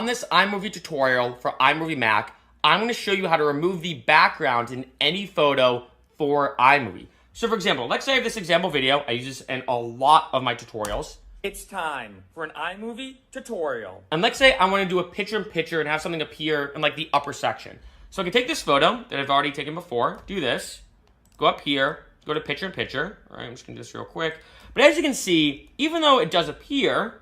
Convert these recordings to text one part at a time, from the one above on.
On this iMovie tutorial for iMovie Mac, I'm going to show you how to remove the background in any photo for iMovie. So for example, let's say I have this example video. I use this in a lot of my tutorials. It's time for an iMovie tutorial. And let's say I want to do a picture-in-picture and have something appear in like the upper section. So I can take this photo that I've already taken before, do this, go up here, go to picture-in-picture. All right, I'm just going to do this real quick. But as you can see, even though it does appear,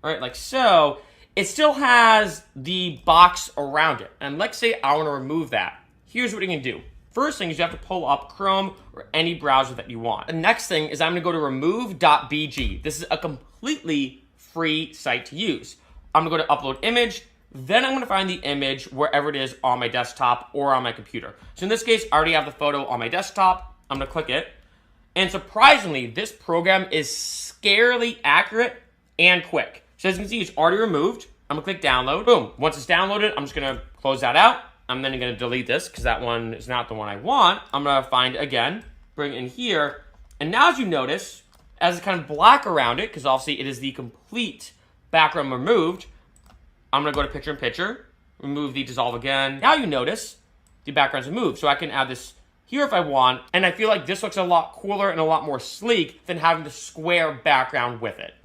all right, like so, it still has the box around it. And let's say I want to remove that. Here's what you can do. First thing is you have to pull up Chrome or any browser that you want. The next thing is I'm going to go to remove.bg. This is a completely free site to use. I'm going to go to upload image. Then I'm going to find the image wherever it is on my desktop or on my computer. So in this case, I already have the photo on my desktop. I'm going to click it. And surprisingly, this program is scarily accurate and quick. So as you can see, it's already removed. I'm going to click download. Boom. Once it's downloaded, I'm just going to close that out. I'm then going to delete this because that one is not the one I want. I'm going to find it again, bring it in here. And now as you notice, as it's kind of black around it, because obviously it is the complete background removed, I'm going to go to picture-in-picture, remove the dissolve again. Now you notice the background's removed. So I can add this here if I want. And I feel like this looks a lot cooler and a lot more sleek than having the square background with it.